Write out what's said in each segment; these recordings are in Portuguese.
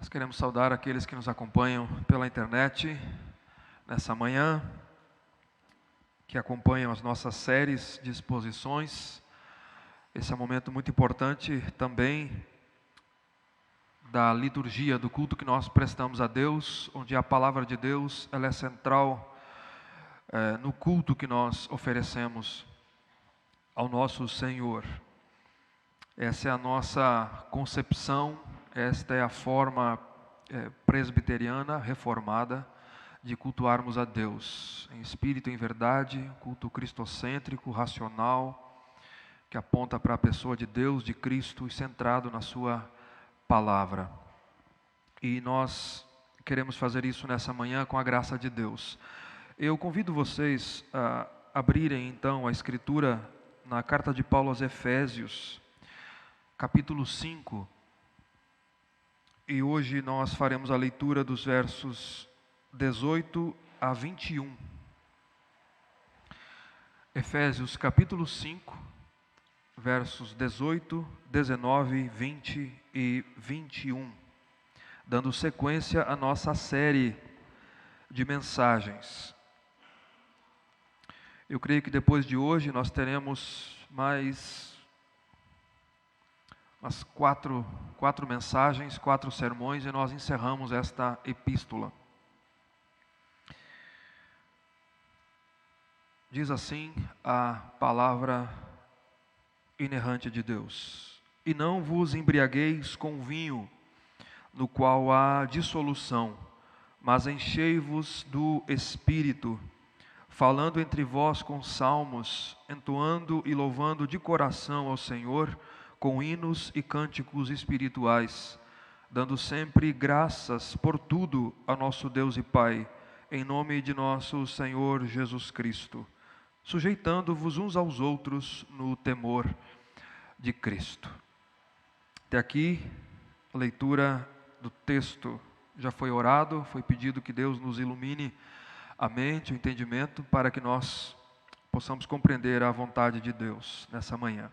Nós queremos saudar aqueles que nos acompanham pela internet nessa manhã, que acompanham as nossas séries de exposições. Esse é um momento muito importante também da liturgia, do culto que nós prestamos a Deus, onde a palavra de Deus ela é central no culto que nós oferecemos ao nosso Senhor. Essa é a nossa concepção, esta é a forma presbiteriana, reformada, de cultuarmos a Deus, em espírito e em verdade, culto cristocêntrico, racional, que aponta para a pessoa de Deus, de Cristo, e centrado na sua palavra. E nós queremos fazer isso nessa manhã com a graça de Deus. Eu convido vocês a abrirem então a Escritura na carta de Paulo aos Efésios, capítulo 5, e hoje nós faremos a leitura dos versos 18 a 21. Efésios capítulo 5, versos 18, 19, 20 e 21. Dando sequência à nossa série de mensagens. Eu creio que depois de hoje nós teremos mais umas quatro mensagens, 4 sermões, e nós encerramos esta epístola. Diz assim a palavra inerrante de Deus: E não vos embriagueis com vinho, no qual há dissolução, mas enchei-vos do Espírito, falando entre vós com salmos, entoando e louvando de coração ao Senhor, com hinos e cânticos espirituais, dando sempre graças por tudo a nosso Deus e Pai, em nome de nosso Senhor Jesus Cristo, sujeitando-vos uns aos outros no temor de Cristo. Até aqui, a leitura do texto. Já foi orado, foi pedido que Deus nos ilumine a mente, o entendimento, para que nós possamos compreender a vontade de Deus nessa manhã.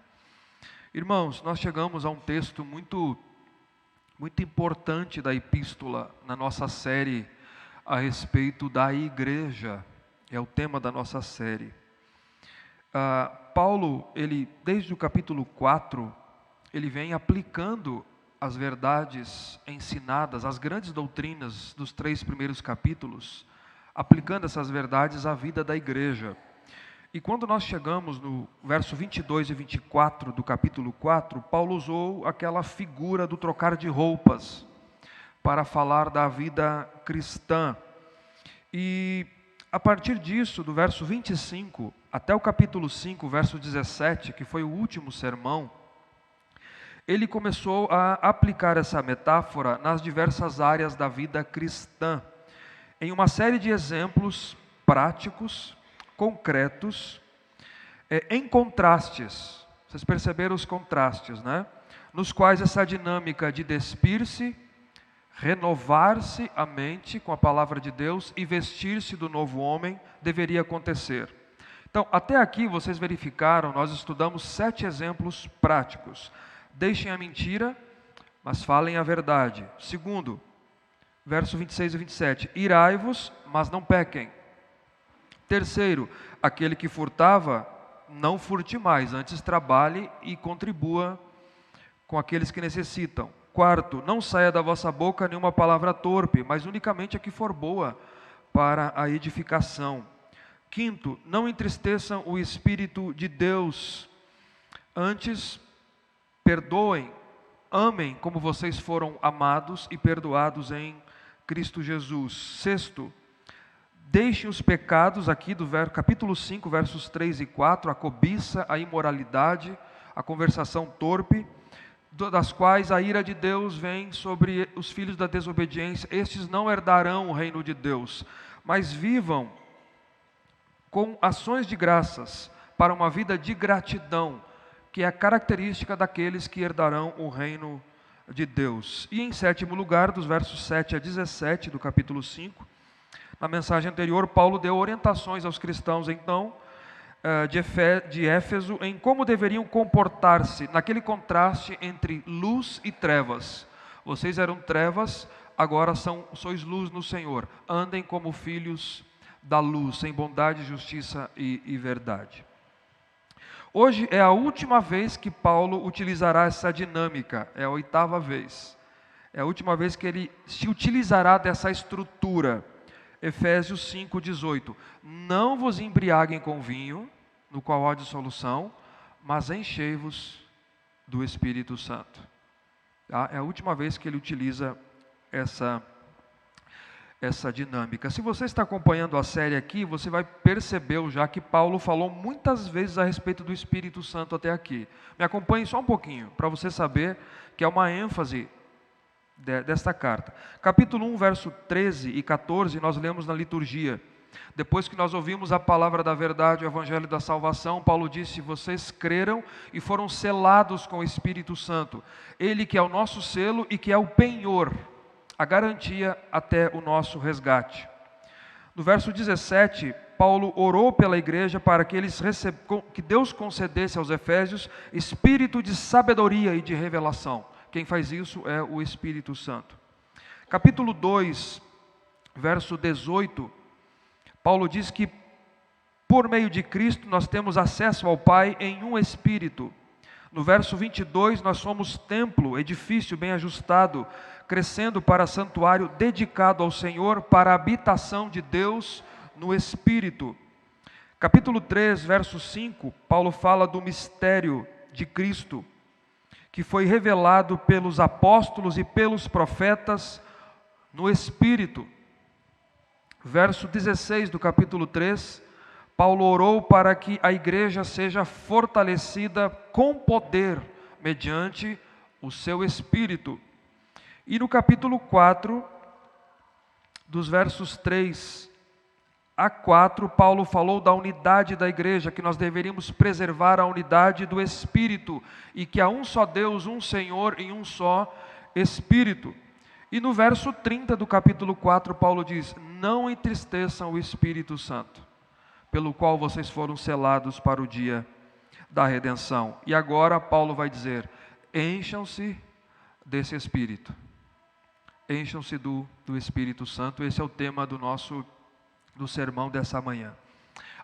Irmãos, nós chegamos a um texto muito importante da epístola na nossa série a respeito da igreja. É o tema da nossa série. Paulo, desde o capítulo 4, ele vem aplicando as verdades ensinadas, as grandes doutrinas dos 3 primeiros capítulos, aplicando essas verdades à vida da igreja. E quando nós chegamos no verso 22 e 24 do capítulo 4, Paulo usou aquela figura do trocar de roupas para falar da vida cristã. E a partir disso, do verso 25 até o capítulo 5, verso 17, que foi o último sermão, ele começou a aplicar essa metáfora nas diversas áreas da vida cristã, em uma série de exemplos práticos, concretos, em contrastes. Vocês perceberam os contrastes, né? Nos quais essa dinâmica de despir-se, renovar-se a mente com a palavra de Deus e vestir-se do novo homem deveria acontecer. Então, até aqui vocês verificaram, nós estudamos 7 exemplos práticos. Deixem a mentira, mas falem a verdade. Segundo, verso 26 e 27. Irai-vos, mas não pequem. Terceiro, aquele que furtava, não furte mais, antes trabalhe e contribua com aqueles que necessitam. Quarto, não saia da vossa boca nenhuma palavra torpe, mas unicamente a que for boa para a edificação. Quinto, não entristeçam o Espírito de Deus, antes perdoem, amem como vocês foram amados e perdoados em Cristo Jesus. Sexto, deixem os pecados aqui do capítulo 5, versos 3 e 4, a cobiça, a imoralidade, a conversação torpe, das quais a ira de Deus vem sobre os filhos da desobediência. Estes não herdarão o reino de Deus, mas vivam com ações de graças para uma vida de gratidão, que é a característica daqueles que herdarão o reino de Deus. E em sétimo lugar, dos versos 7 a 17 do capítulo 5, na mensagem anterior, Paulo deu orientações aos cristãos, então, de Éfeso, em como deveriam comportar-se naquele contraste entre luz e trevas. Vocês eram trevas, agora sois luz no Senhor. Andem como filhos da luz, em bondade, justiça e verdade. Hoje é a última vez que Paulo utilizará essa dinâmica, é a 8ª vez. É a última vez que ele se utilizará dessa estrutura. Efésios 5:18. Não vos embriaguem com vinho, no qual há dissolução, mas enchei-vos do Espírito Santo. Tá? É a última vez que ele utiliza essa dinâmica. Se você está acompanhando a série aqui, você vai perceber já que Paulo falou muitas vezes a respeito do Espírito Santo até aqui. Me acompanhe só um pouquinho, para você saber que é uma ênfase desta carta. Capítulo 1, verso 13 e 14, nós lemos na liturgia. Depois que nós ouvimos a palavra da verdade, o evangelho da salvação, Paulo disse: vocês creram e foram selados com o Espírito Santo. Ele que é o nosso selo e que é o penhor, a garantia até o nosso resgate. No verso 17, Paulo orou pela igreja para que que Deus concedesse aos efésios espírito de sabedoria e de revelação. Quem faz isso é o Espírito Santo. Capítulo 2, verso 18, Paulo diz que por meio de Cristo nós temos acesso ao Pai em um Espírito. No verso 22, nós somos templo, edifício bem ajustado, crescendo para santuário dedicado ao Senhor, para a habitação de Deus no Espírito. Capítulo 3, verso 5, Paulo fala do mistério de Cristo, que foi revelado pelos apóstolos e pelos profetas no Espírito. Verso 16 do capítulo 3, Paulo orou para que a igreja seja fortalecida com poder, mediante o seu Espírito. E no capítulo 4, dos versos 3 a 4, Paulo falou da unidade da igreja, que nós deveríamos preservar a unidade do Espírito, e que há um só Deus, um Senhor e um só Espírito. E no verso 30 do capítulo 4, Paulo diz: não entristeçam o Espírito Santo, pelo qual vocês foram selados para o dia da redenção. E agora Paulo vai dizer: encham-se desse Espírito. Encham-se do Espírito Santo. Esse é o tema do sermão dessa manhã.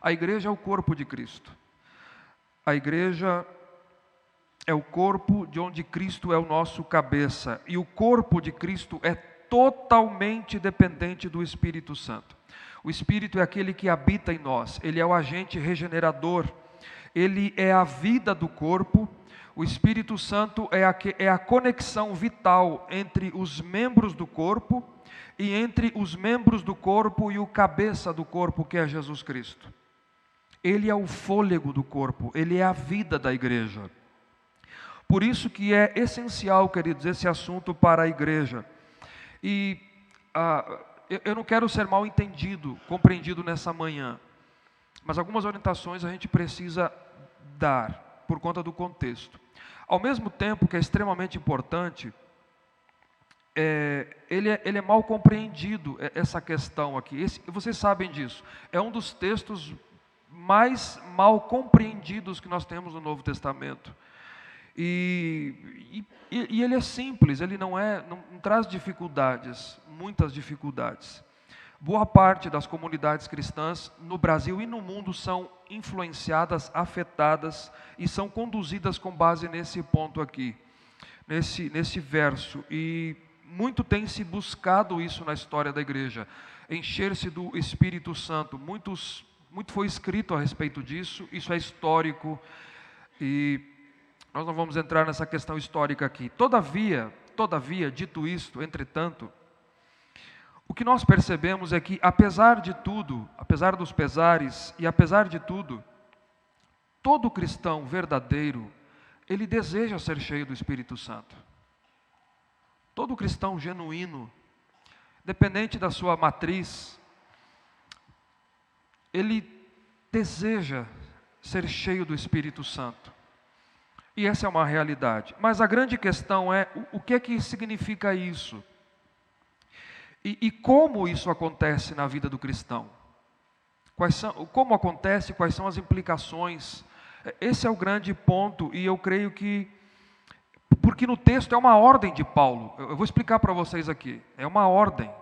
A igreja é o corpo de Cristo. A igreja é o corpo de onde Cristo é o nosso cabeça. E o corpo de Cristo é totalmente dependente do Espírito Santo. O Espírito é aquele que habita em nós. Ele é o agente regenerador. Ele é a vida do corpo. O Espírito Santo é a conexão vital entre os membros do corpo e entre os membros do corpo e o cabeça do corpo, que é Jesus Cristo. Ele é o fôlego do corpo, ele é a vida da igreja. Por isso que é essencial, queridos, esse assunto para a igreja. E eu não quero ser mal entendido, compreendido nessa manhã, mas algumas orientações a gente precisa dar, por conta do contexto. Ao mesmo tempo que é extremamente importante, ele é mal compreendido, essa questão aqui. Vocês sabem disso. É um dos textos mais mal compreendidos que nós temos no Novo Testamento. E ele é simples, ele não traz dificuldades, muitas dificuldades. Boa parte das comunidades cristãs no Brasil e no mundo são influenciadas, afetadas e são conduzidas com base nesse ponto aqui, nesse verso. E muito tem se buscado isso na história da igreja, encher-se do Espírito Santo. Muito foi escrito a respeito disso, isso é histórico e nós não vamos entrar nessa questão histórica aqui. Todavia, dito isto, entretanto, o que nós percebemos é que, apesar de tudo, apesar dos pesares e apesar de tudo, todo cristão verdadeiro, ele deseja ser cheio do Espírito Santo. Todo cristão genuíno, dependente da sua matriz, ele deseja ser cheio do Espírito Santo. E essa é uma realidade. Mas a grande questão é, o que é que significa isso? E como isso acontece na vida do cristão? Como acontece, quais são as implicações? Esse é o grande ponto, e eu creio que Porque no texto é uma ordem de Paulo. Eu vou explicar para vocês aqui. É uma ordem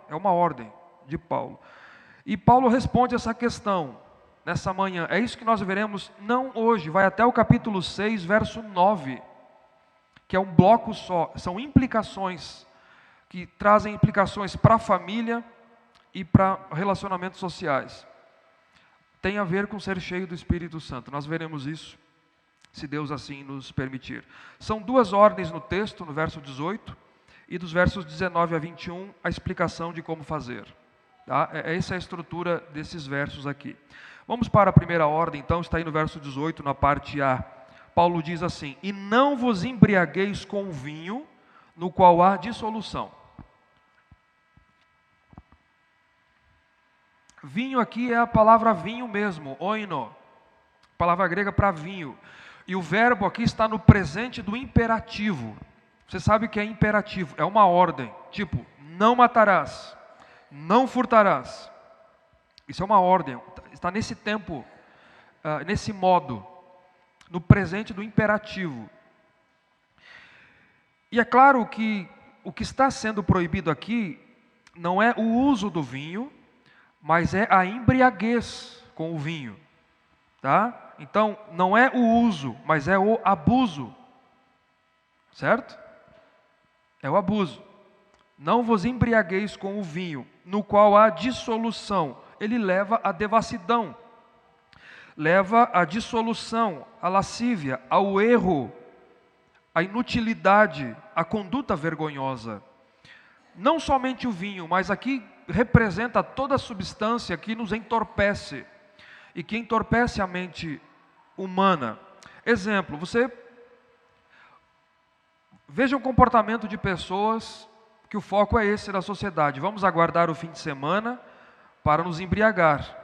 de Paulo. E Paulo responde essa questão nessa manhã. É isso que nós veremos, não hoje, vai até o capítulo 6, verso 9, que é um bloco só. São implicações que trazem implicações para a família e para relacionamentos sociais. Tem a ver com ser cheio do Espírito Santo. Nós veremos isso, se Deus assim nos permitir. São duas ordens no texto, no verso 18, e dos versos 19 a 21, a explicação de como fazer. Tá? Essa é a estrutura desses versos aqui. Vamos para a primeira ordem, então, está aí no verso 18, na parte A. Paulo diz assim: e não vos embriagueis com vinho, no qual há dissolução. Vinho aqui é a palavra vinho mesmo, oino, palavra grega para vinho. E o verbo aqui está no presente do imperativo. Você sabe o que é imperativo? É uma ordem, tipo, não matarás, não furtarás. Isso é uma ordem, está nesse tempo, nesse modo, no presente do imperativo. E é claro que o que está sendo proibido aqui não é o uso do vinho, mas é a embriaguez com o vinho, tá? Então, não é o uso, mas é o abuso, certo? É o abuso. Não vos embriagueis com o vinho, no qual há dissolução. Ele leva à devassidão, leva à dissolução, à lascívia, ao erro, à inutilidade, à conduta vergonhosa. Não somente o vinho, mas aqui representa toda a substância que nos entorpece e que entorpece a mente humana. Exemplo, você veja o comportamento de pessoas que o foco é esse da sociedade. Vamos aguardar o fim de semana para nos embriagar.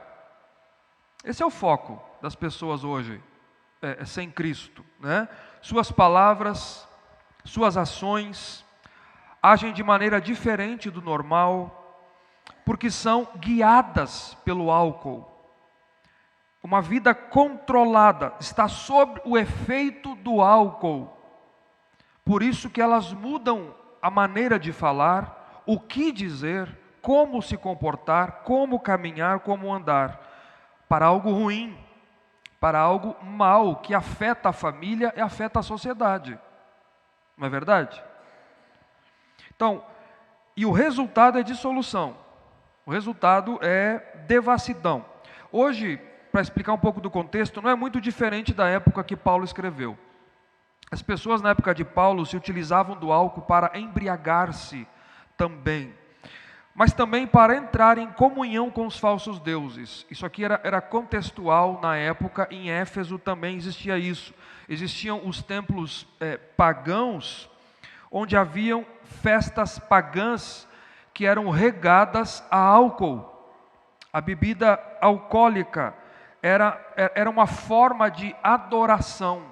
Esse é o foco das pessoas hoje, sem Cristo, né? Suas palavras, suas ações agem de maneira diferente do normal, porque são guiadas pelo álcool. Uma vida controlada está sob o efeito do álcool. Por isso que elas mudam a maneira de falar, o que dizer, como se comportar, como caminhar, como andar, para algo ruim, para algo mal, que afeta a família e afeta a sociedade. Não é verdade? Então, e o resultado é dissolução. O resultado é devassidão. Hoje, para explicar um pouco do contexto, não é muito diferente da época que Paulo escreveu. As pessoas na época de Paulo se utilizavam do álcool para embriagar-se também, mas também para entrar em comunhão com os falsos deuses. Isso aqui era contextual na época, em Éfeso também existia isso. Existiam os templos pagãos, onde haviam festas pagãs que eram regadas a álcool. A bebida alcoólica era uma forma de adoração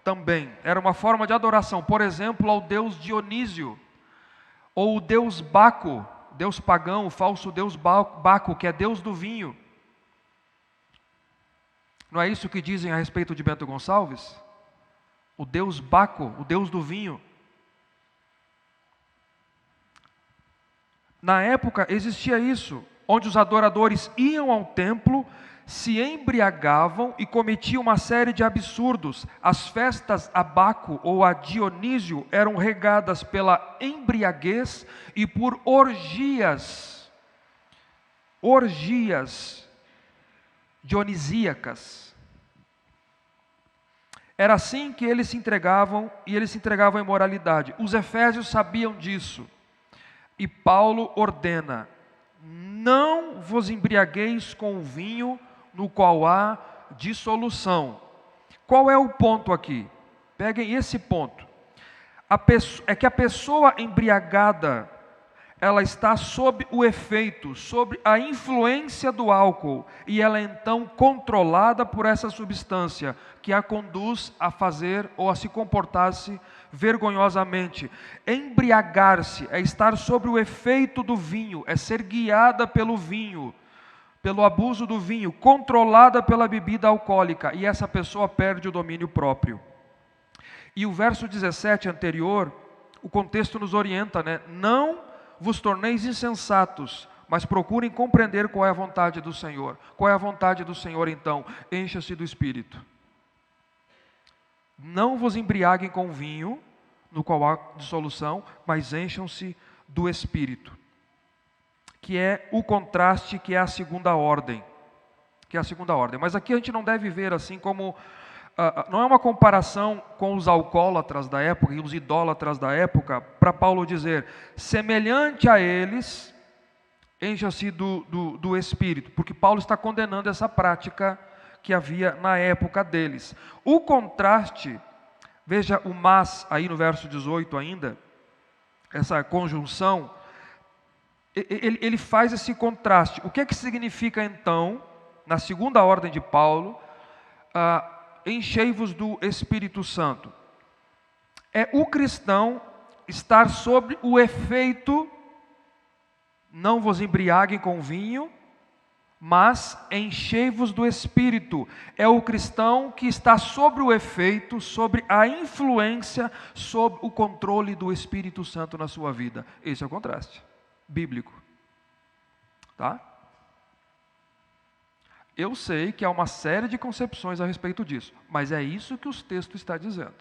também. Era uma forma de adoração, por exemplo, ao deus Dionísio, ou o deus Baco, deus pagão, o falso deus Baco, que é deus do vinho. Não é isso que dizem a respeito de Bento Gonçalves? O deus Baco, o deus do vinho. Na época existia isso, onde os adoradores iam ao templo, se embriagavam e cometiam uma série de absurdos. As festas a Baco ou a Dionísio eram regadas pela embriaguez e por orgias dionisíacas. Era assim que eles se entregavam, e eles se entregavam à imoralidade. Os efésios sabiam disso. E Paulo ordena: não vos embriagueis com o vinho no qual há dissolução. Qual é o ponto aqui? Peguem esse ponto. É que a pessoa embriagada, ela está sob o efeito, sob a influência do álcool, e ela é então controlada por essa substância, que a conduz a fazer ou a se comportar-se vergonhosamente. Embriagar-se é estar sob o efeito do vinho, é ser guiada pelo vinho, pelo abuso do vinho, controlada pela bebida alcoólica, e essa pessoa perde o domínio próprio. E o verso 17 anterior, o contexto nos orienta, né? Não vos torneis insensatos, mas procurem compreender qual é a vontade do Senhor. Qual é a vontade do Senhor, então? Encha-se do Espírito. Não vos embriaguem com vinho, no qual há dissolução, mas encham-se do Espírito. Que é o contraste, que é a segunda ordem. Mas aqui a gente não deve ver assim como... não é uma comparação com os alcoólatras da época e os idólatras da época, para Paulo dizer, semelhante a eles, encha-se do Espírito, porque Paulo está condenando essa prática que havia na época deles. O contraste, veja o mas aí no verso 18 ainda, essa conjunção, ele faz esse contraste. O que é que significa então, na segunda ordem de Paulo, enchei-vos do Espírito Santo? É o cristão estar sob o efeito, não vos embriaguem com vinho, mas enchei-vos do Espírito. É o cristão que está sobre o efeito, sobre a influência, sob o controle do Espírito Santo na sua vida. Esse é o contraste bíblico. Tá? Eu sei que há uma série de concepções a respeito disso, mas é isso que os textos estão dizendo.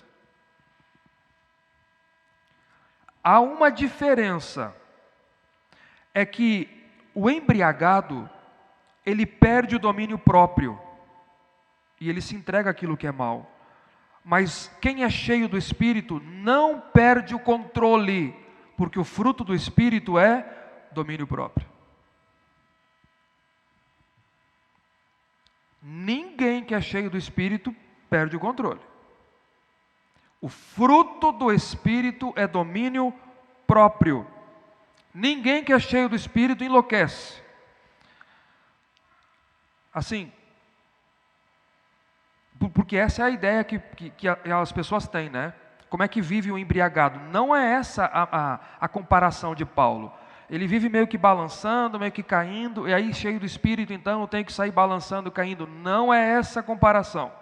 Há uma diferença, é que o embriagado, ele perde o domínio próprio, e ele se entrega àquilo que é mal. Mas quem é cheio do Espírito não perde o controle, porque o fruto do Espírito é domínio próprio. Ninguém que é cheio do Espírito perde o controle. O fruto do Espírito é domínio próprio. Ninguém que é cheio do Espírito enlouquece. Assim, porque essa é a ideia que as pessoas têm, né? Como é que vive o embriagado? Não é essa a comparação de Paulo. Ele vive meio que balançando, meio que caindo, e aí cheio do Espírito, então eu tenho que sair balançando, caindo. Não é essa a comparação.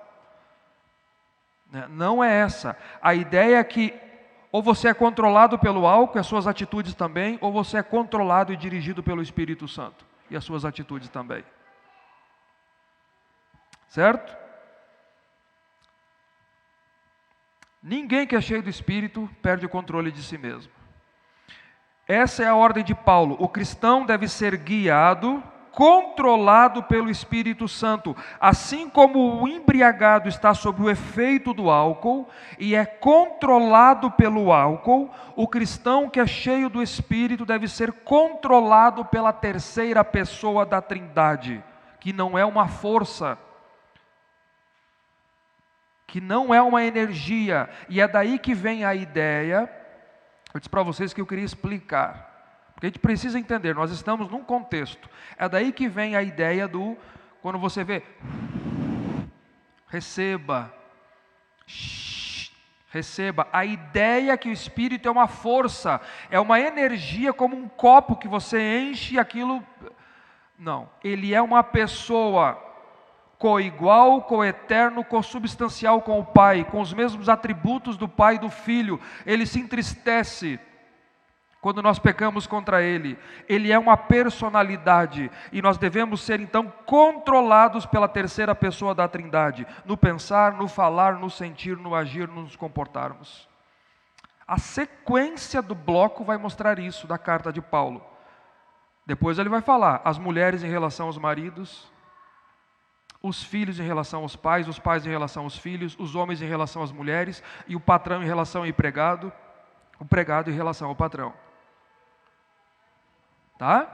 Não é essa. A ideia é que ou você é controlado pelo álcool, as suas atitudes também, ou você é controlado e dirigido pelo Espírito Santo, e as suas atitudes também. Certo? Ninguém que é cheio do Espírito perde o controle de si mesmo. Essa é a ordem de Paulo. O cristão deve ser guiado, controlado pelo Espírito Santo. Assim como o embriagado está sob o efeito do álcool e é controlado pelo álcool, o cristão que é cheio do Espírito deve ser controlado pela terceira pessoa da Trindade, que não é uma força, que não é uma energia. E é daí que vem a ideia. Eu disse para vocês que eu queria explicar, porque a gente precisa entender, nós estamos num contexto. É daí que vem a ideia do, quando você vê, receba, receba. A ideia que o Espírito é uma força, é uma energia como um copo que você enche e aquilo... Não, ele é uma pessoa coigual, coeterno, consubstancial com o Pai, com os mesmos atributos do Pai e do Filho. Ele se entristece quando nós pecamos contra Ele. Ele é uma personalidade e nós devemos ser então controlados pela terceira pessoa da Trindade, no pensar, no falar, no sentir, no agir, nos comportarmos. A sequência do bloco vai mostrar isso da carta de Paulo. Depois ele vai falar as mulheres em relação aos maridos, os filhos em relação aos pais, os pais em relação aos filhos, os homens em relação às mulheres, e o patrão em relação ao empregado, o empregado em relação ao patrão. Tá?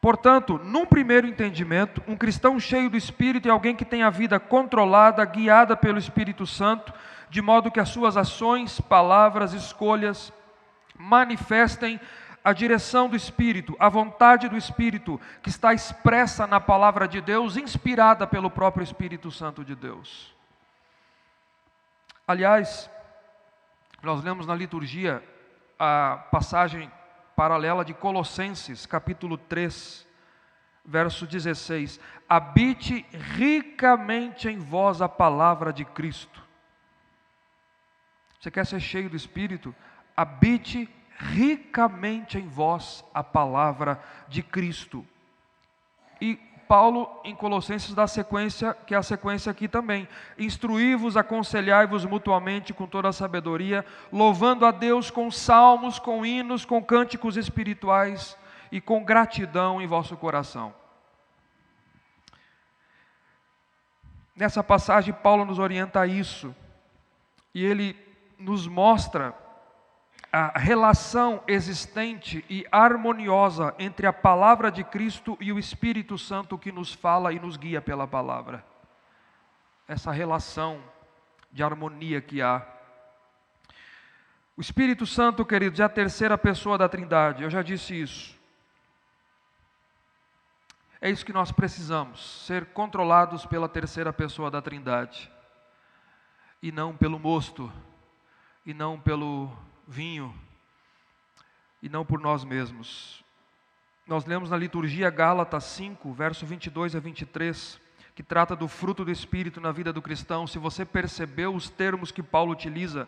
Portanto, num primeiro entendimento, um cristão cheio do Espírito é alguém que tem a vida controlada, guiada pelo Espírito Santo, de modo que as suas ações, palavras, escolhas manifestem a direção do Espírito, a vontade do Espírito, que está expressa na palavra de Deus, inspirada pelo próprio Espírito Santo de Deus. Aliás, nós lemos na liturgia a passagem paralela de Colossenses, capítulo 3, verso 16. Habite ricamente em vós a palavra de Cristo. Você quer ser cheio do Espírito? Habite ricamente em vós a palavra de Cristo. E Paulo, em Colossenses, dá a sequência, que é a sequência aqui também. Instruí-vos, aconselhai-vos mutuamente com toda a sabedoria, louvando a Deus com salmos, com hinos, com cânticos espirituais e com gratidão em vosso coração. Nessa passagem, Paulo nos orienta a isso. E ele nos mostra a relação existente e harmoniosa entre a palavra de Cristo e o Espírito Santo que nos fala e nos guia pela palavra. Essa relação de harmonia que há. O Espírito Santo, queridos, é a terceira pessoa da Trindade, eu já disse isso. É isso que nós precisamos, ser controlados pela terceira pessoa da Trindade. E não pelo mosto, e não pelo vinho, e não por nós mesmos. Nós lemos na liturgia Gálatas 5, verso 22 a 23, que trata do fruto do Espírito na vida do cristão. Se você percebeu os termos que Paulo utiliza,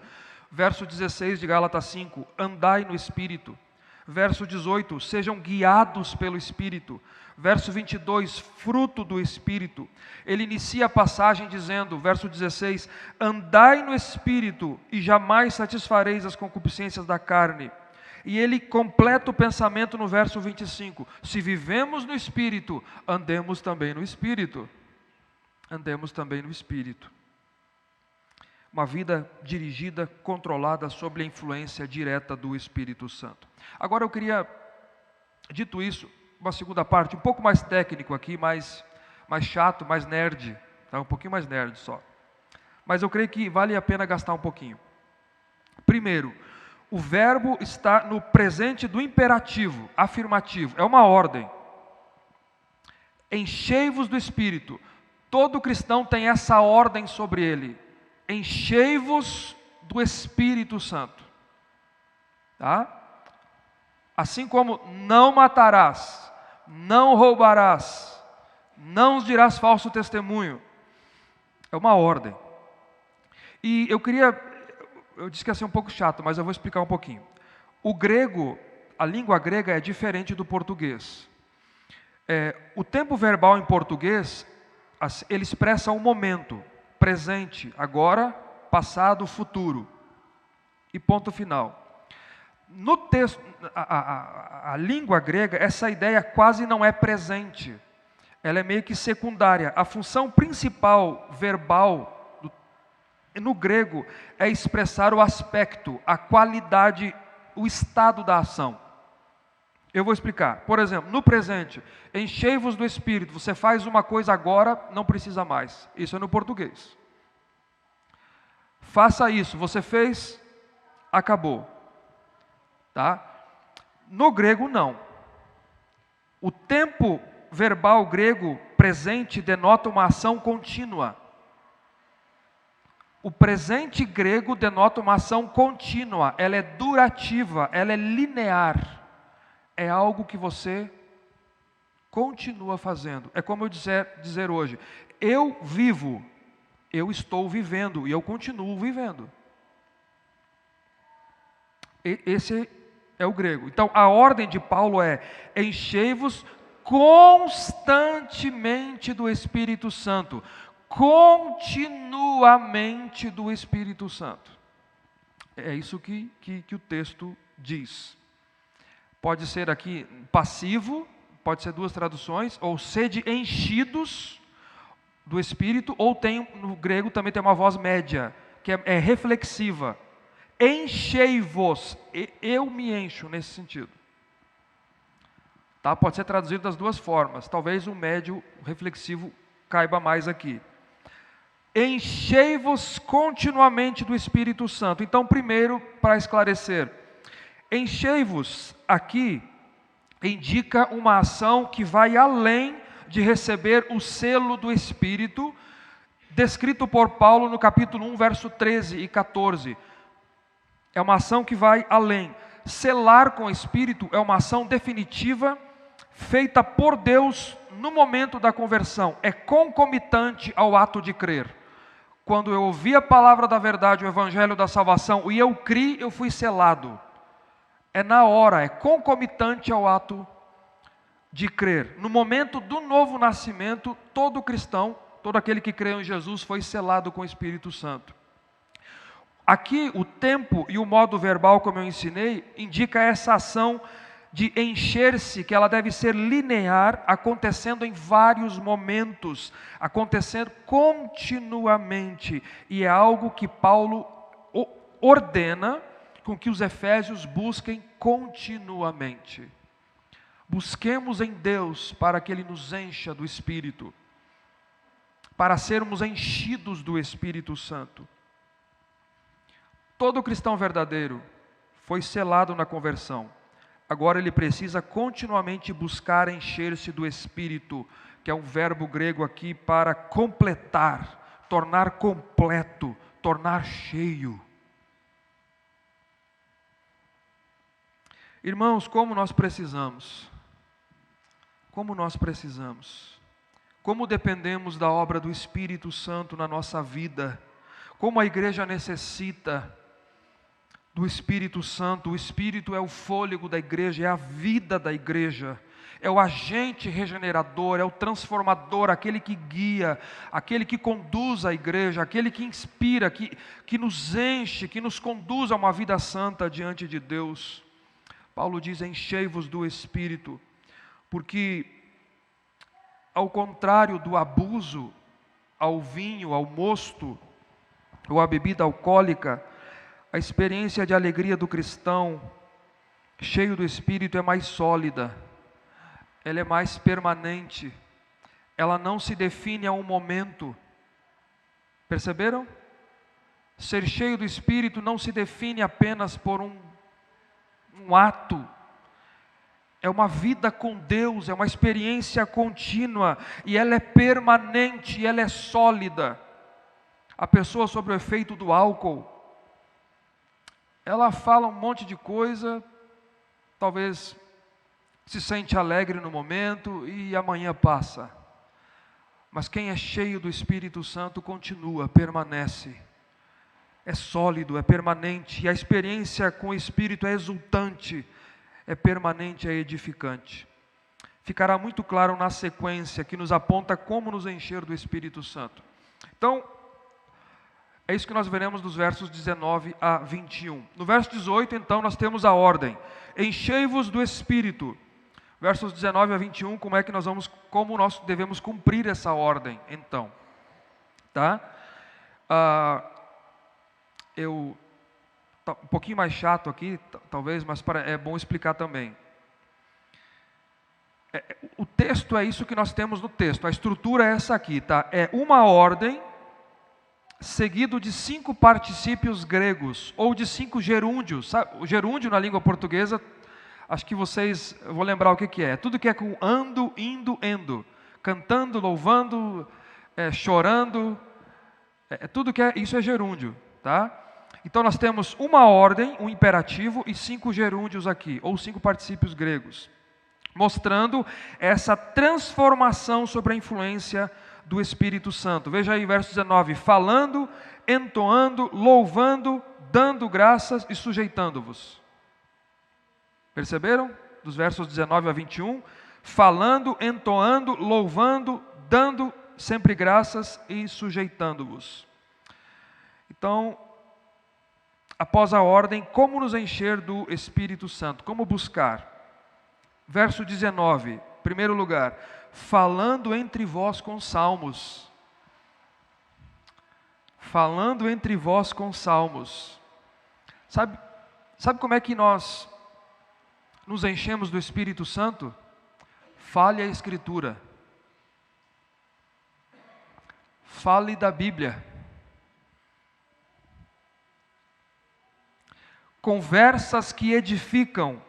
verso 16 de Gálatas 5, andai no Espírito. Verso 18, sejam guiados pelo Espírito. Verso 22, fruto do Espírito. Ele inicia a passagem dizendo, verso 16, andai no Espírito e jamais satisfareis as concupiscências da carne. E ele completa o pensamento no verso 25, se vivemos no Espírito, andemos também no Espírito. Andemos também no Espírito. Uma vida dirigida, controlada, sob a influência direta do Espírito Santo. Agora eu queria, dito isso, uma segunda parte, um pouco mais técnico aqui, mais chato, mais nerd, tá? Um pouquinho mais nerd só. Mas eu creio que vale a pena gastar um pouquinho. Primeiro, o verbo está no presente do imperativo, afirmativo, é uma ordem. Enchei-vos do Espírito. Todo cristão tem essa ordem sobre ele. Enchei-vos do Espírito Santo. Tá? Assim como não matarás, não roubarás, não dirás falso testemunho. É uma ordem. E eu disse que ia ser um pouco chato, mas eu vou explicar um pouquinho. O grego, a língua grega é diferente do português. O tempo verbal em português, ele expressa um momento, presente, agora, passado, futuro. E ponto final. No texto, a língua grega, essa ideia quase não é presente. Ela é meio que secundária. A função principal verbal no grego é expressar o aspecto, a qualidade, o estado da ação. Eu vou explicar. Por exemplo, no presente, enchei-vos do Espírito. Você faz uma coisa agora, não precisa mais. Isso é no português. Faça isso. Você fez, acabou. Tá? No grego, não. O tempo verbal grego presente denota uma ação contínua. O presente grego denota uma ação contínua. Ela é durativa, ela é linear. É algo que você continua fazendo. É como eu dizer hoje, eu vivo, eu estou vivendo e eu continuo vivendo. Esse é o grego. Então, a ordem de Paulo é: enchei-vos constantemente do Espírito Santo. Continuamente do Espírito Santo. É isso que o texto diz. Pode ser aqui passivo, pode ser duas traduções, ou sede enchidos do Espírito, ou no grego também tem uma voz média, que é reflexiva. Enchei-vos, eu me encho nesse sentido. Tá? Pode ser traduzido das duas formas, talvez o médio reflexivo caiba mais aqui. Enchei-vos continuamente do Espírito Santo. Então, primeiro, para esclarecer, enchei-vos aqui indica uma ação que vai além de receber o selo do Espírito, descrito por Paulo no capítulo 1, verso 13 e 14. É uma ação que vai além. Selar com o Espírito é uma ação definitiva, feita por Deus no momento da conversão. É concomitante ao ato de crer. Quando eu ouvi a palavra da verdade, o evangelho da salvação, e eu criei, eu fui selado. É na hora, é concomitante ao ato de crer. No momento do novo nascimento, todo cristão, todo aquele que crê em Jesus foi selado com o Espírito Santo. Aqui o tempo e o modo verbal, como eu ensinei, indica essa ação de encher-se, que ela deve ser linear, acontecendo em vários momentos, acontecendo continuamente. E é algo que Paulo ordena com que os efésios busquem continuamente. Busquemos em Deus para que Ele nos encha do Espírito, para sermos enchidos do Espírito Santo. Todo cristão verdadeiro foi selado na conversão. Agora ele precisa continuamente buscar encher-se do Espírito, que é um verbo grego aqui para completar, tornar completo, tornar cheio. Irmãos, como nós precisamos, como dependemos da obra do Espírito Santo na nossa vida, como a igreja necessita do Espírito Santo. O Espírito é o fôlego da igreja, é a vida da igreja, é o agente regenerador, é o transformador, aquele que guia, aquele que conduz a igreja, aquele que inspira, que nos enche, que nos conduz a uma vida santa diante de Deus. Paulo diz: enchei-vos do Espírito, porque ao contrário do abuso ao vinho, ao mosto, ou à bebida alcoólica, a experiência de alegria do cristão cheio do Espírito é mais sólida, ela é mais permanente, ela não se define a um momento. Perceberam? Ser cheio do Espírito não se define apenas por um ato, é uma vida com Deus, é uma experiência contínua, e ela é permanente, e ela é sólida. A pessoa sob o efeito do álcool, ela fala um monte de coisa, talvez se sente alegre no momento e amanhã passa. Mas quem é cheio do Espírito Santo continua, permanece. É sólido, é permanente. E a experiência com o Espírito é exultante, é permanente, é edificante. Ficará muito claro na sequência que nos aponta como nos encher do Espírito Santo. Então, é isso que nós veremos dos versos 19 a 21. No verso 18, então, nós temos a ordem: enchei-vos do Espírito. Versos 19 a 21, como nós devemos cumprir essa ordem, então. Tá? Tá um pouquinho mais chato aqui, talvez, mas é bom explicar também. O texto é isso que nós temos no texto, a estrutura é essa aqui, tá? É uma ordem seguido de 5 particípios gregos, ou de 5 gerúndios. Sabe? O gerúndio na língua portuguesa, acho que vocês vão lembrar o que é. É tudo que é com ando, indo, endo. Cantando, louvando, chorando. Tudo que é, isso é gerúndio. Tá? Então nós temos uma ordem, um imperativo e 5 gerúndios aqui, ou 5 particípios gregos, mostrando essa transformação sobre a influência do Espírito Santo. Veja aí verso 19: falando, entoando, louvando, dando graças e sujeitando-vos. Perceberam? Dos versos 19 a 21, falando, entoando, louvando, dando sempre graças e sujeitando-vos. Então, após a ordem, como nos encher do Espírito Santo? Como buscar? Verso 19, em primeiro lugar, falando entre vós com salmos. Falando entre vós com salmos. Sabe como é que nós nos enchemos do Espírito Santo? Fale a Escritura. Fale da Bíblia. Conversas que edificam.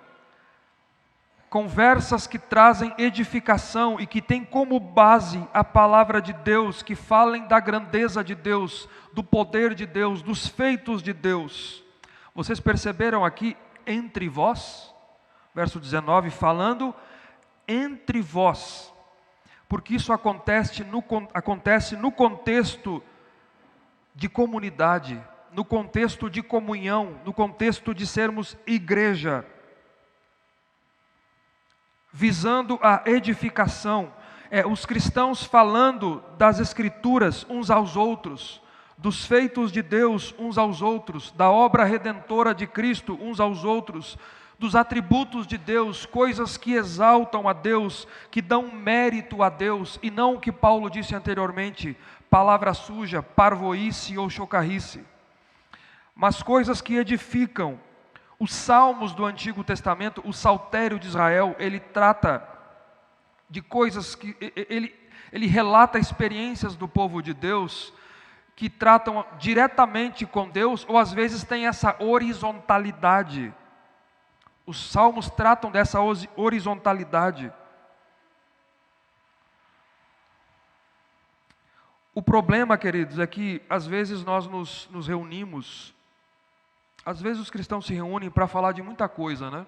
Conversas que trazem edificação e que têm como base a palavra de Deus, que falem da grandeza de Deus, do poder de Deus, dos feitos de Deus. Vocês perceberam aqui, entre vós? Verso 19, falando entre vós, porque isso acontece no contexto de comunidade, no contexto de comunhão, no contexto de sermos igreja, visando a edificação. Os cristãos falando das Escrituras uns aos outros, dos feitos de Deus uns aos outros, da obra redentora de Cristo uns aos outros, dos atributos de Deus, coisas que exaltam a Deus, que dão mérito a Deus, e não o que Paulo disse anteriormente, palavra suja, parvoíce ou chocarrice, mas coisas que edificam. Os salmos do Antigo Testamento, o saltério de Israel, ele trata de coisas que, ele relata experiências do povo de Deus, que tratam diretamente com Deus, ou às vezes tem essa horizontalidade. Os salmos tratam dessa horizontalidade. O problema, queridos, é que às vezes nós nos reunimos, às vezes os cristãos se reúnem para falar de muita coisa, né?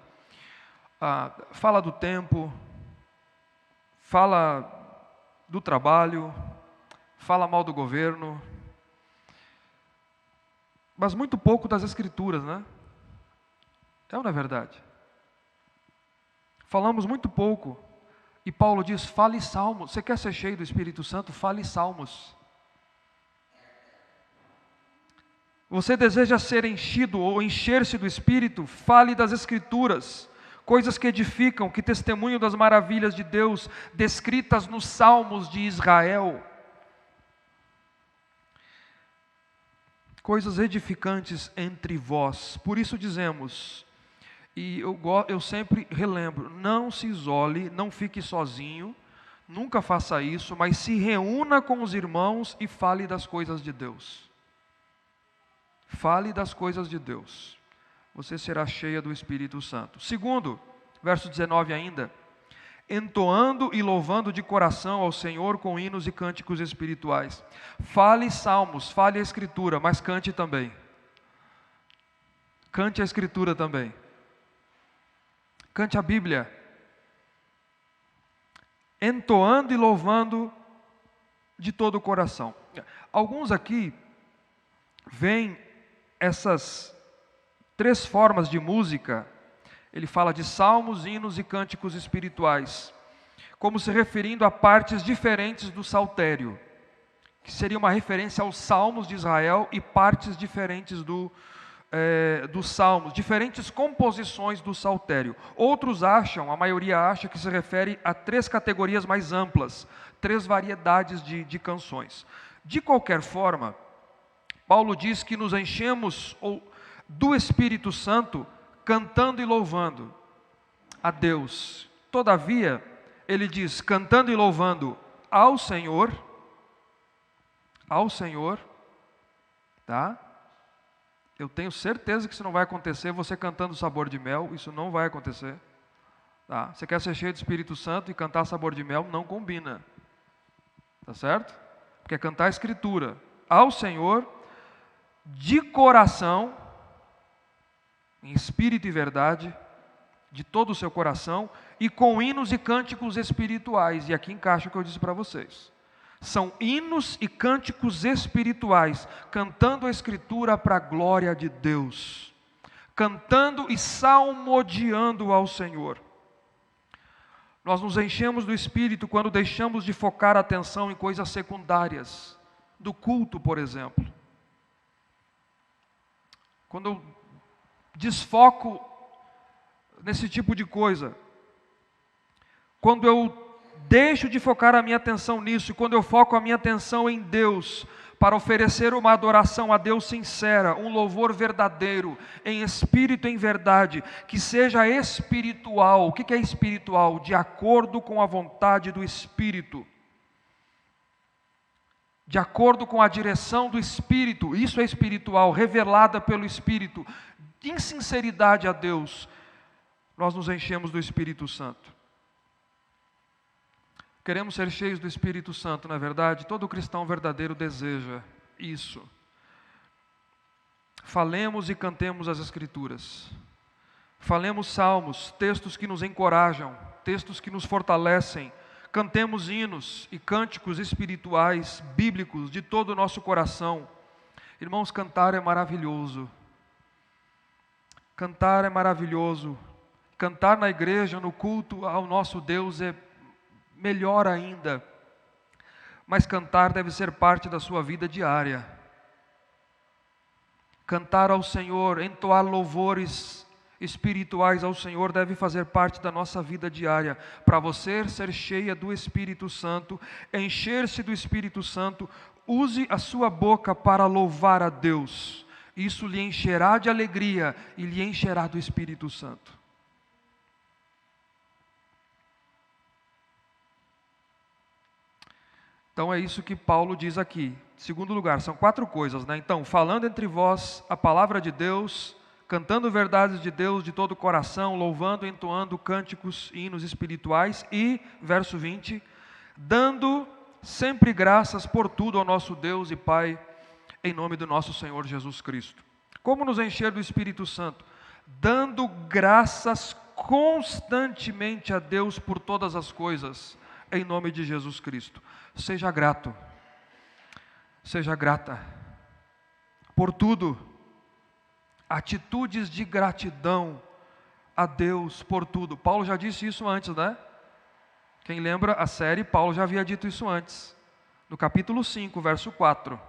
Fala do tempo, fala do trabalho, fala mal do governo, mas muito pouco das Escrituras, né? É ou não é verdade? Falamos muito pouco, e Paulo diz, fale salmos. Você quer ser cheio do Espírito Santo? Fale salmos. Você deseja ser enchido ou encher-se do Espírito? Fale das Escrituras, coisas que edificam, que testemunham das maravilhas de Deus, descritas nos salmos de Israel. Coisas edificantes entre vós. Por isso dizemos, e eu sempre relembro, não se isole, não fique sozinho, nunca faça isso, mas se reúna com os irmãos e fale das coisas de Deus. Fale das coisas de Deus. Você será cheia do Espírito Santo. Segundo, verso 19 ainda, entoando e louvando de coração ao Senhor com hinos e cânticos espirituais. Fale salmos, fale a Escritura, mas cante também. Cante a Escritura também. Cante a Bíblia. Entoando e louvando de todo o coração. Alguns aqui veem essas 3 formas de música. Ele fala de salmos, hinos e cânticos espirituais, como se referindo a partes diferentes do saltério, que seria uma referência aos salmos de Israel e partes diferentes dos salmos, diferentes composições do saltério. Outros acham, a maioria acha, que se refere a 3 categorias mais amplas, 3 variedades de canções. De qualquer forma, Paulo diz que nos enchemos do Espírito Santo cantando e louvando a Deus. Todavia, ele diz, cantando e louvando ao Senhor, tá? Eu tenho certeza que isso não vai acontecer, você cantando Sabor de Mel, isso não vai acontecer. Tá? Você quer ser cheio do Espírito Santo e cantar Sabor de Mel, não combina. Tá certo? Porque cantar a Escritura ao Senhor, de coração, em espírito e verdade, de todo o seu coração, e com hinos e cânticos espirituais. E aqui encaixa o que eu disse para vocês. São hinos e cânticos espirituais, cantando a Escritura para a glória de Deus, cantando e salmodiando ao Senhor. Nós nos enchemos do Espírito quando deixamos de focar a atenção em coisas secundárias, do culto, por exemplo. Quando eu desfoco nesse tipo de coisa, quando eu deixo de focar a minha atenção nisso, quando eu foco a minha atenção em Deus, para oferecer uma adoração a Deus sincera, um louvor verdadeiro, em espírito e em verdade, que seja espiritual. O que é espiritual? De acordo com a vontade do Espírito, de acordo com a direção do Espírito. Isso é espiritual, revelada pelo Espírito, em sinceridade a Deus. Nós nos enchemos do Espírito Santo. Queremos ser cheios do Espírito Santo, não é verdade? Todo cristão verdadeiro deseja isso. Falemos e cantemos as Escrituras. Falemos salmos, textos que nos encorajam, textos que nos fortalecem. Cantemos hinos e cânticos espirituais, bíblicos, de todo o nosso coração. Irmãos, cantar é maravilhoso. Cantar é maravilhoso. Cantar na igreja, no culto ao nosso Deus é melhor ainda. Mas cantar deve ser parte da sua vida diária. Cantar ao Senhor, entoar louvores espirituais ao Senhor deve fazer parte da nossa vida diária. Para você ser cheia do Espírito Santo, encher-se do Espírito Santo, use a sua boca para louvar a Deus. Isso lhe encherá de alegria e lhe encherá do Espírito Santo. Então é isso que Paulo diz aqui. Segundo lugar, são 4 coisas, né? Então, falando entre vós a palavra de Deus, cantando verdades de Deus de todo o coração, louvando, entoando cânticos e hinos espirituais e, verso 20, dando sempre graças por tudo ao nosso Deus e Pai, em nome do nosso Senhor Jesus Cristo. Como nos encher do Espírito Santo? Dando graças constantemente a Deus por todas as coisas, em nome de Jesus Cristo. Seja grato, seja grata por tudo. Atitudes de gratidão a Deus por tudo. Paulo já disse isso antes, né? Quem lembra a série, Paulo já havia dito isso antes. No capítulo 5, verso 4.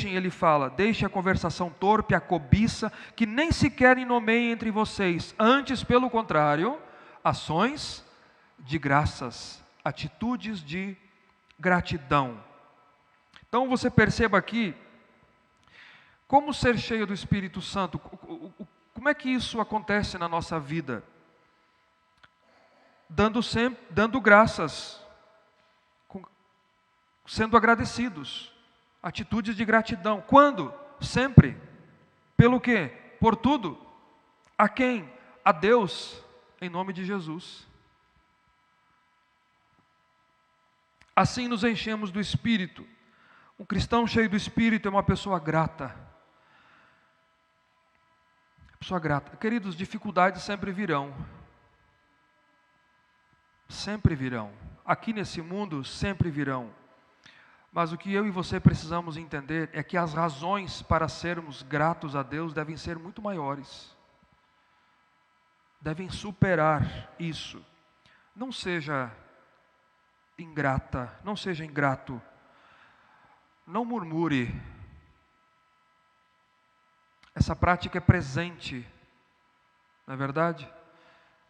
Ele fala, deixe a conversação torpe, a cobiça, que nem sequer nomeiem entre vocês. Antes, pelo contrário, ações de graças, atitudes de gratidão. Então você perceba aqui, como ser cheio do Espírito Santo? Como é que isso acontece na nossa vida? Dando graças, sendo agradecidos, atitudes de gratidão. Quando? Sempre. Pelo quê? Por tudo. A quem? A Deus, em nome de Jesus. Assim nos enchemos do Espírito. Um cristão cheio do Espírito é uma pessoa grata. Pessoa grata. Queridos, dificuldades sempre virão. Sempre virão. Aqui nesse mundo sempre virão. Mas o que eu e você precisamos entender é que as razões para sermos gratos a Deus devem ser muito maiores. Devem superar isso. Não seja ingrata, não seja ingrato. Não murmure. Essa prática é presente, não é verdade?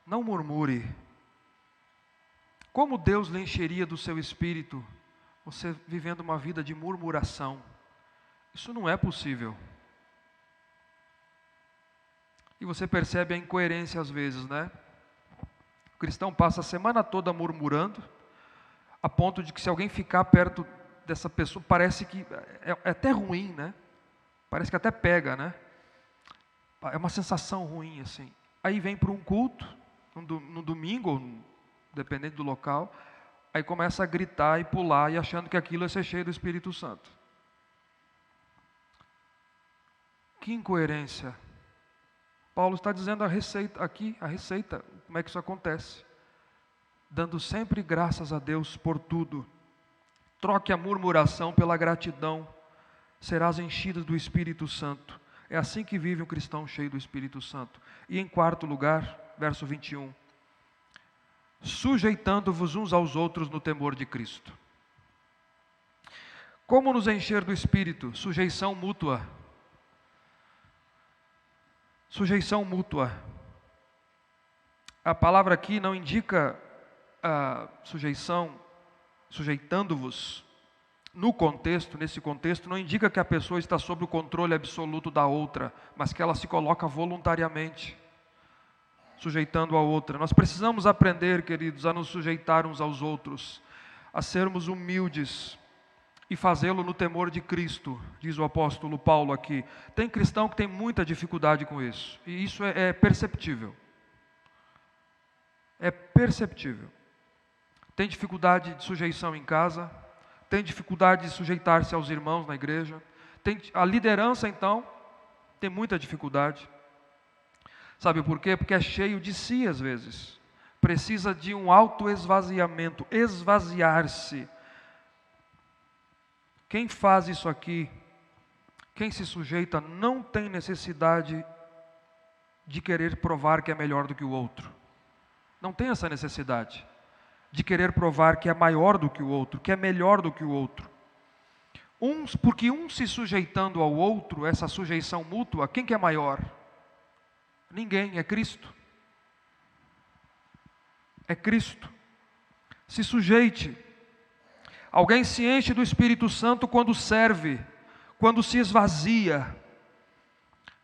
Não murmure. Como Deus lhe encheria do seu espírito, você vivendo uma vida de murmuração? Isso não é possível. E você percebe a incoerência às vezes, né? O cristão passa a semana toda murmurando, a ponto de que se alguém ficar perto dessa pessoa, parece que é até ruim, né? Parece que até pega, né? É uma sensação ruim, assim. Aí vem para um culto, no domingo, dependendo do local, aí começa a gritar e pular, e achando que aquilo é ser cheio do Espírito Santo. Que incoerência. Paulo está dizendo a receita aqui, como é que isso acontece? Dando sempre graças a Deus por tudo. Troque a murmuração pela gratidão, serás enchido do Espírito Santo. É assim que vive um cristão cheio do Espírito Santo. E em quarto lugar, verso 21. Sujeitando-vos uns aos outros no temor de Cristo. Como nos encher do Espírito? Sujeição mútua. Sujeição mútua. A palavra aqui não indica a sujeição, sujeitando-vos. Nesse contexto, não indica que a pessoa está sob o controle absoluto da outra, mas que ela se coloca voluntariamente, sujeitando a outra. Nós precisamos aprender, queridos, a nos sujeitar uns aos outros, a sermos humildes e fazê-lo no temor de Cristo, diz o apóstolo Paulo aqui. Tem cristão que tem muita dificuldade com isso, e isso é perceptível. É perceptível. Tem dificuldade de sujeição em casa, tem dificuldade de sujeitar-se aos irmãos na igreja. A liderança, então, tem muita dificuldade. Sabe por quê? Porque é cheio de si, às vezes. Precisa de um autoesvaziamento, esvaziar-se. quem faz isso aqui, quem se sujeita, não tem necessidade de querer provar que é melhor do que o outro. Não tem essa necessidade de querer provar que é maior do que o outro, que é melhor do que o outro. Porque um se sujeitando ao outro, essa sujeição mútua, quem que é maior? Ninguém, é Cristo. É Cristo. Se sujeite. Alguém se enche do Espírito Santo quando serve, quando se esvazia.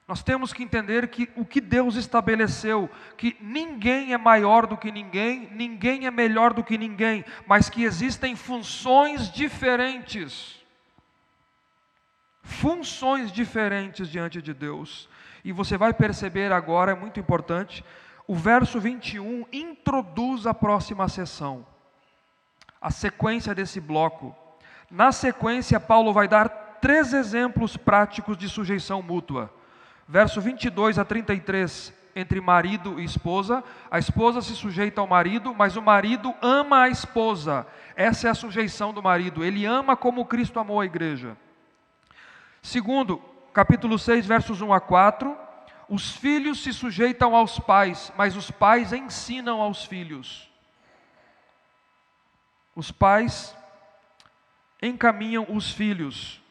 Nós temos que entender que o que Deus estabeleceu, que ninguém é maior do que ninguém, ninguém é melhor do que ninguém, mas que existem funções diferentes. Funções diferentes diante de Deus. E você vai perceber agora, é muito importante, o verso 21 introduz a próxima sessão, a sequência desse bloco. Na sequência, Paulo vai dar 3 exemplos práticos de sujeição mútua. Verso 22 a 33, entre marido e esposa. A esposa se sujeita ao marido, mas o marido ama a esposa. Essa é a sujeição do marido. Ele ama como Cristo amou a igreja. Segundo, capítulo 6, versos 1 a 4. Os filhos se sujeitam aos pais, mas os pais ensinam aos filhos. Os pais encaminham os filhos.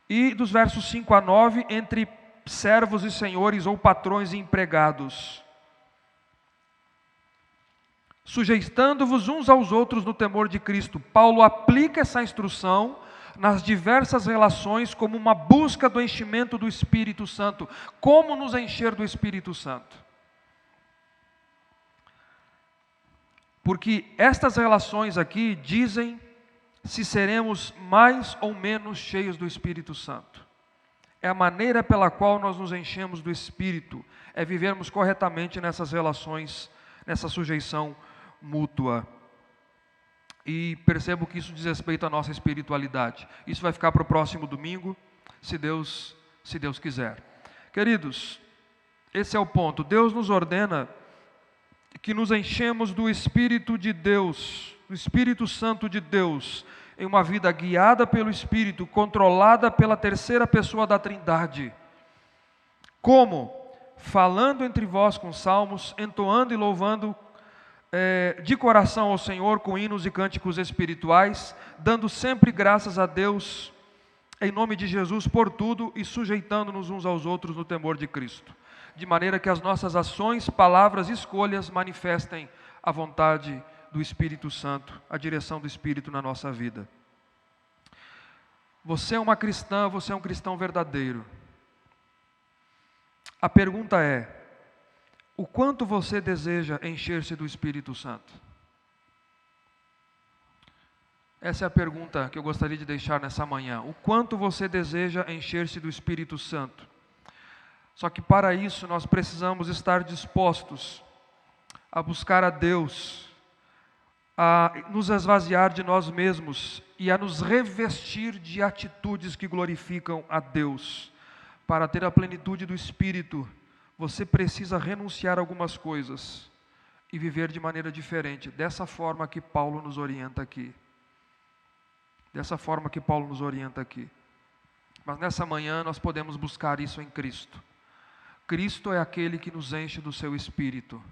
E dos versos 5 a 9, entre servos e senhores ou patrões e empregados. Sujeitando-vos uns aos outros no temor de Cristo. Paulo aplica essa instrução nas diversas relações como uma busca do enchimento do Espírito Santo. Como nos encher do Espírito Santo? Porque estas relações aqui dizem se seremos mais ou menos cheios do Espírito Santo. É a maneira pela qual nós nos enchemos do Espírito, é vivermos corretamente nessas relações, nessa sujeição mútua. E percebo que isso diz respeito à nossa espiritualidade. Isso vai ficar para o próximo domingo, se Deus quiser. Queridos, esse é o ponto. Deus nos ordena que nos enchemos do Espírito de Deus, do Espírito Santo de Deus, em uma vida guiada pelo Espírito, controlada pela terceira pessoa da Trindade. Como? Falando entre vós com salmos, entoando e louvando de coração ao Senhor com hinos e cânticos espirituais, dando sempre graças a Deus, em nome de Jesus, por tudo e sujeitando-nos uns aos outros no temor de Cristo. De maneira que as nossas ações, palavras e escolhas manifestem a vontade do Espírito Santo, a direção do Espírito na nossa vida. Você é uma cristã, você é um cristão verdadeiro. A pergunta é: o quanto você deseja encher-se do Espírito Santo? Essa é a pergunta que eu gostaria de deixar nessa manhã. O quanto você deseja encher-se do Espírito Santo? Só que para isso nós precisamos estar dispostos a buscar a Deus, a nos esvaziar de nós mesmos e a nos revestir de atitudes que glorificam a Deus. Para ter a plenitude do Espírito, você precisa renunciar a algumas coisas e viver de maneira diferente, dessa forma que Paulo nos orienta aqui. Dessa forma que Paulo nos orienta aqui. Mas nessa manhã nós podemos buscar isso em Cristo. Cristo é aquele que nos enche do seu Espírito.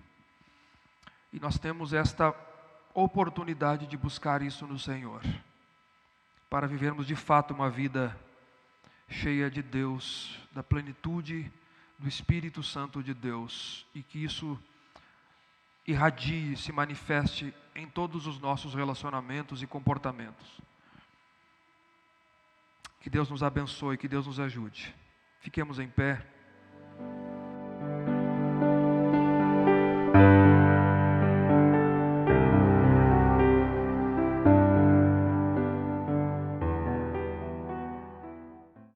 E nós temos esta oportunidade de buscar isso no Senhor, para vivermos de fato uma vida cheia de Deus, da plenitude do Espírito Santo de Deus, e que isso irradie, se manifeste em todos os nossos relacionamentos e comportamentos. Que Deus nos abençoe, que Deus nos ajude. Fiquemos em pé.